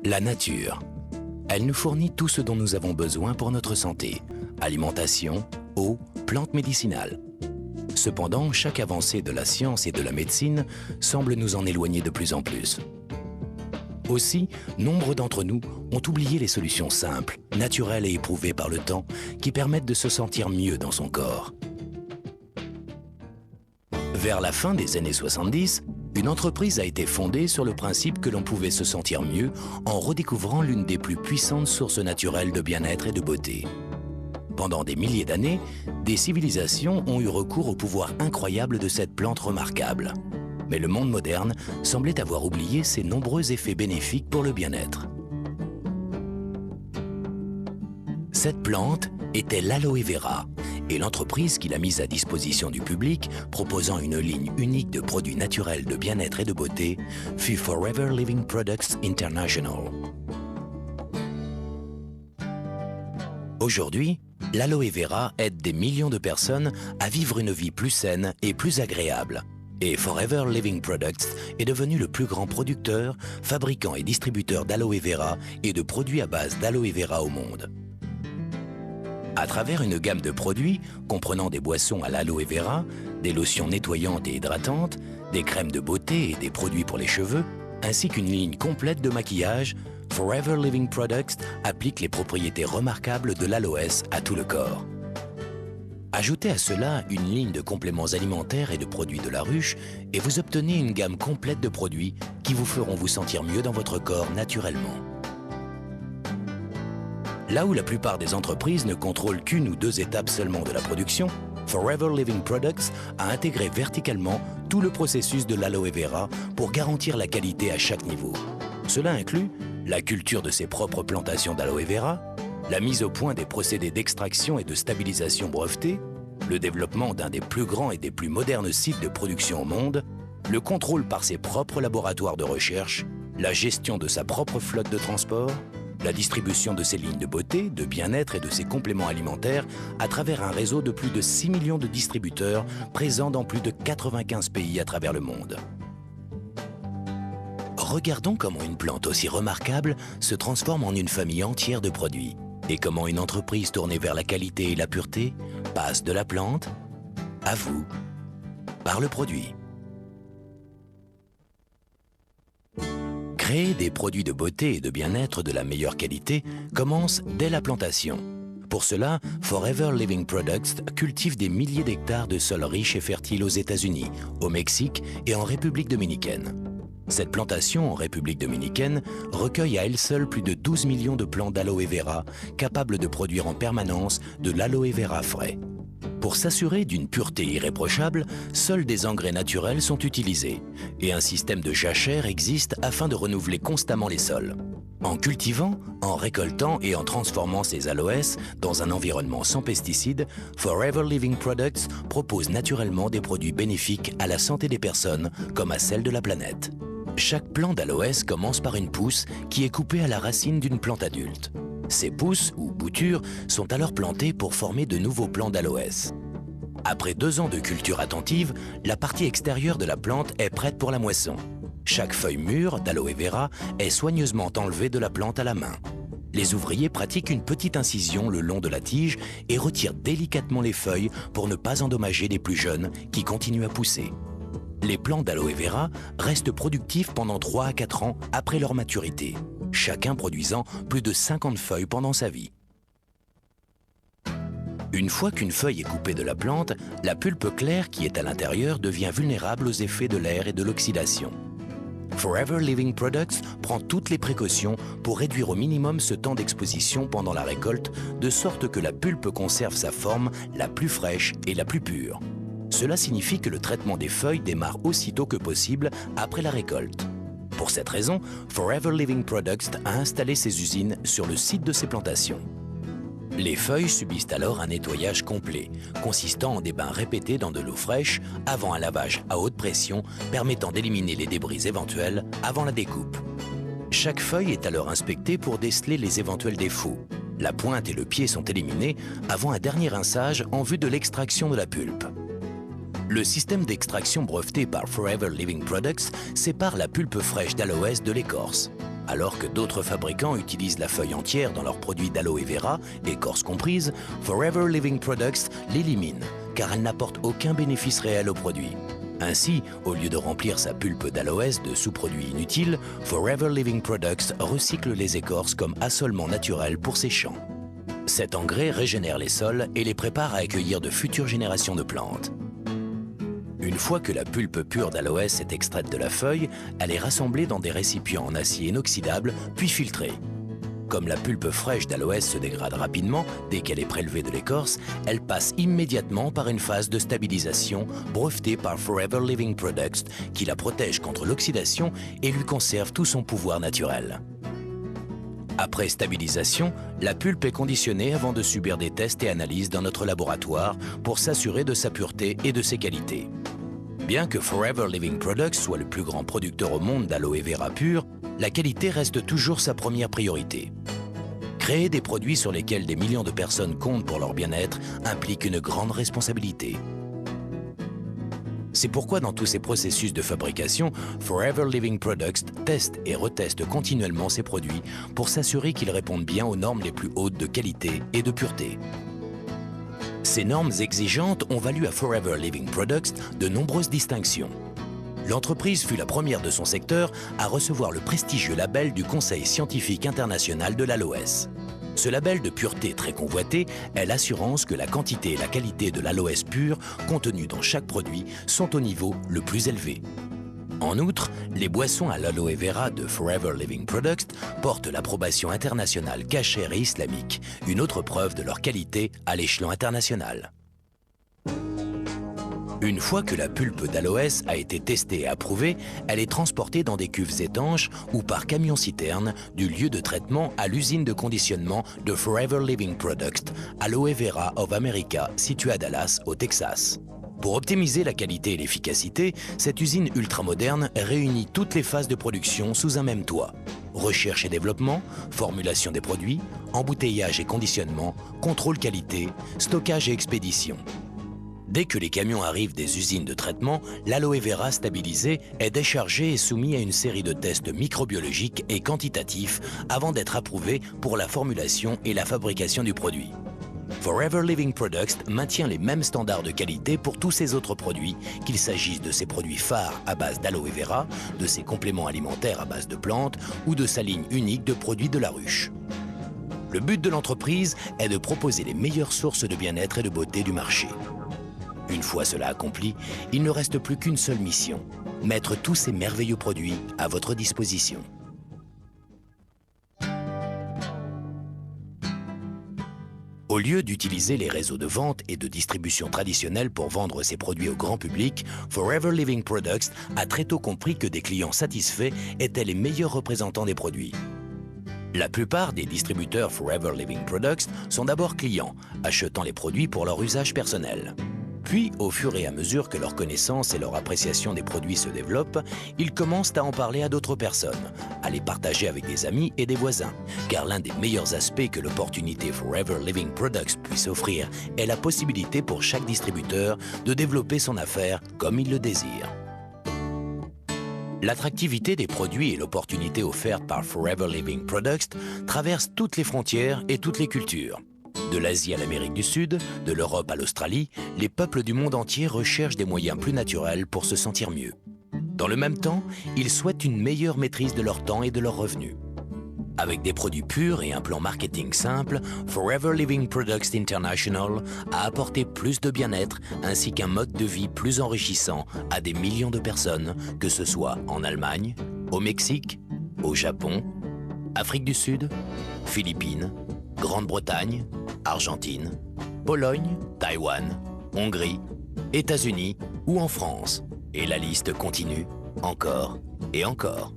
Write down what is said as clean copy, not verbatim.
La nature. Elle nous fournit tout ce dont nous avons besoin pour notre santé. Alimentation, eau, plantes médicinales. Cependant, chaque avancée de la science et de la médecine semble nous en éloigner de plus en plus. Aussi, nombre d'entre nous ont oublié les solutions simples, naturelles et éprouvées par le temps qui permettent de se sentir mieux dans son corps. Vers la fin des années 70, une entreprise a été fondée sur le principe que l'on pouvait se sentir mieux en redécouvrant l'une des plus puissantes sources naturelles de bien-être et de beauté. Pendant des milliers d'années, des civilisations ont eu recours au pouvoir incroyable de cette plante remarquable. Mais le monde moderne semblait avoir oublié ses nombreux effets bénéfiques pour le bien-être. Cette plante était l'aloe vera, et l'entreprise qui l'a mise à disposition du public, proposant une ligne unique de produits naturels de bien-être et de beauté, fut Forever Living Products International. Aujourd'hui, l'aloe vera aide des millions de personnes à vivre une vie plus saine et plus agréable. Et Forever Living Products est devenu le plus grand producteur, fabricant et distributeur d'aloe vera et de produits à base d'aloe vera au monde. À travers une gamme de produits comprenant des boissons à l'aloe vera, des lotions nettoyantes et hydratantes, des crèmes de beauté et des produits pour les cheveux, ainsi qu'une ligne complète de maquillage, Forever Living Products applique les propriétés remarquables de l'aloès à tout le corps. Ajoutez à cela une ligne de compléments alimentaires et de produits de la ruche et vous obtenez une gamme complète de produits qui vous feront vous sentir mieux dans votre corps naturellement. Là où la plupart des entreprises ne contrôlent qu'une ou deux étapes seulement de la production, Forever Living Products a intégré verticalement tout le processus de l'aloe vera pour garantir la qualité à chaque niveau. Cela inclut la culture de ses propres plantations d'aloe vera, la mise au point des procédés d'extraction et de stabilisation brevetés, le développement d'un des plus grands et des plus modernes sites de production au monde, le contrôle par ses propres laboratoires de recherche, la gestion de sa propre flotte de transport, la distribution de ses lignes de beauté, de bien-être et de ses compléments alimentaires à travers un réseau de plus de 6 millions de distributeurs présents dans plus de 95 pays à travers le monde. Regardons comment une plante aussi remarquable se transforme en une famille entière de produits et comment une entreprise tournée vers la qualité et la pureté passe de la plante à vous par le produit. Créer des produits de beauté et de bien-être de la meilleure qualité commence dès la plantation. Pour cela, Forever Living Products cultive des milliers d'hectares de sols riches et fertiles aux États-Unis, au Mexique et en République dominicaine. Cette plantation en République dominicaine recueille à elle seule plus de 12 millions de plants d'aloe vera capables de produire en permanence de l'aloe vera frais. Pour s'assurer d'une pureté irréprochable, seuls des engrais naturels sont utilisés et un système de jachère existe afin de renouveler constamment les sols. En cultivant, en récoltant et en transformant ces aloès dans un environnement sans pesticides, Forever Living Products propose naturellement des produits bénéfiques à la santé des personnes comme à celle de la planète. Chaque plant d'aloès commence par une pousse qui est coupée à la racine d'une plante adulte. Ces pousses, ou boutures, sont alors plantées pour former de nouveaux plants d'aloès. Après 2 ans de culture attentive, la partie extérieure de la plante est prête pour la moisson. Chaque feuille mûre d'aloe vera est soigneusement enlevée de la plante à la main. Les ouvriers pratiquent une petite incision le long de la tige et retirent délicatement les feuilles pour ne pas endommager les plus jeunes qui continuent à pousser. Les plants d'aloe vera restent productifs pendant 3 à 4 ans après leur maturité, chacun produisant plus de 50 feuilles pendant sa vie. Une fois qu'une feuille est coupée de la plante, la pulpe claire qui est à l'intérieur devient vulnérable aux effets de l'air et de l'oxydation. Forever Living Products prend toutes les précautions pour réduire au minimum ce temps d'exposition pendant la récolte, de sorte que la pulpe conserve sa forme la plus fraîche et la plus pure. Cela signifie que le traitement des feuilles démarre aussitôt que possible après la récolte. Pour cette raison, Forever Living Products a installé ses usines sur le site de ses plantations. Les feuilles subissent alors un nettoyage complet, consistant en des bains répétés dans de l'eau fraîche avant un lavage à haute pression permettant d'éliminer les débris éventuels avant la découpe. Chaque feuille est alors inspectée pour déceler les éventuels défauts. La pointe et le pied sont éliminés avant un dernier rinçage en vue de l'extraction de la pulpe. Le système d'extraction breveté par Forever Living Products sépare la pulpe fraîche d'aloès de l'écorce. Alors que d'autres fabricants utilisent la feuille entière dans leurs produits d'aloe vera, écorce comprise, Forever Living Products l'élimine, car elle n'apporte aucun bénéfice réel au produit. Ainsi, au lieu de remplir sa pulpe d'aloès de sous-produits inutiles, Forever Living Products recycle les écorces comme assolement naturel pour ses champs. Cet engrais régénère les sols et les prépare à accueillir de futures générations de plantes. Une fois que la pulpe pure d'aloès est extraite de la feuille, elle est rassemblée dans des récipients en acier inoxydable, puis filtrée. Comme la pulpe fraîche d'aloès se dégrade rapidement dès qu'elle est prélevée de l'écorce, elle passe immédiatement par une phase de stabilisation brevetée par Forever Living Products qui la protège contre l'oxydation et lui conserve tout son pouvoir naturel. Après stabilisation, la pulpe est conditionnée avant de subir des tests et analyses dans notre laboratoire pour s'assurer de sa pureté et de ses qualités. Bien que Forever Living Products soit le plus grand producteur au monde d'aloe vera pur, la qualité reste toujours sa première priorité. Créer des produits sur lesquels des millions de personnes comptent pour leur bien-être implique une grande responsabilité. C'est pourquoi dans tous ces processus de fabrication, Forever Living Products teste et reteste continuellement ses produits pour s'assurer qu'ils répondent bien aux normes les plus hautes de qualité et de pureté. Ces normes exigeantes ont valu à Forever Living Products de nombreuses distinctions. L'entreprise fut la première de son secteur à recevoir le prestigieux label du Conseil scientifique international de l'aloès. Ce label de pureté très convoité est l'assurance que la quantité et la qualité de l'aloès pur contenue dans chaque produit sont au niveau le plus élevé. En outre, les boissons à l'aloe vera de Forever Living Products portent l'approbation internationale cachère et islamique, une autre preuve de leur qualité à l'échelon international. Une fois que la pulpe d'aloès a été testée et approuvée, elle est transportée dans des cuves étanches ou par camion-citerne du lieu de traitement à l'usine de conditionnement de Forever Living Products, Aloe Vera of America, située à Dallas, au Texas. Pour optimiser la qualité et l'efficacité, cette usine ultramoderne réunit toutes les phases de production sous un même toit. Recherche et développement, formulation des produits, embouteillage et conditionnement, contrôle qualité, stockage et expédition. Dès que les camions arrivent des usines de traitement, l'aloe vera stabilisé est déchargé et soumis à une série de tests microbiologiques et quantitatifs avant d'être approuvé pour la formulation et la fabrication du produit. Forever Living Products maintient les mêmes standards de qualité pour tous ses autres produits, qu'il s'agisse de ses produits phares à base d'aloe vera, de ses compléments alimentaires à base de plantes ou de sa ligne unique de produits de la ruche. Le but de l'entreprise est de proposer les meilleures sources de bien-être et de beauté du marché. Une fois cela accompli, il ne reste plus qu'une seule mission, mettre tous ces merveilleux produits à votre disposition. Au lieu d'utiliser les réseaux de vente et de distribution traditionnels pour vendre ses produits au grand public, Forever Living Products a très tôt compris que des clients satisfaits étaient les meilleurs représentants des produits. La plupart des distributeurs Forever Living Products sont d'abord clients, achetant les produits pour leur usage personnel. Puis, au fur et à mesure que leur connaissance et leur appréciation des produits se développent, ils commencent à en parler à d'autres personnes, à les partager avec des amis et des voisins. Car l'un des meilleurs aspects que l'opportunité Forever Living Products puisse offrir est la possibilité pour chaque distributeur de développer son affaire comme il le désire. L'attractivité des produits et l'opportunité offerte par Forever Living Products traversent toutes les frontières et toutes les cultures. De l'Asie à l'Amérique du Sud, de l'Europe à l'Australie, les peuples du monde entier recherchent des moyens plus naturels pour se sentir mieux. Dans le même temps, ils souhaitent une meilleure maîtrise de leur temps et de leurs revenus. Avec des produits purs et un plan marketing simple, Forever Living Products International a apporté plus de bien-être ainsi qu'un mode de vie plus enrichissant à des millions de personnes, que ce soit en Allemagne, au Mexique, au Japon, Afrique du Sud, Philippines, Grande-Bretagne, Argentine, Pologne, Taïwan, Hongrie, États-Unis ou en France. Et la liste continue encore et encore.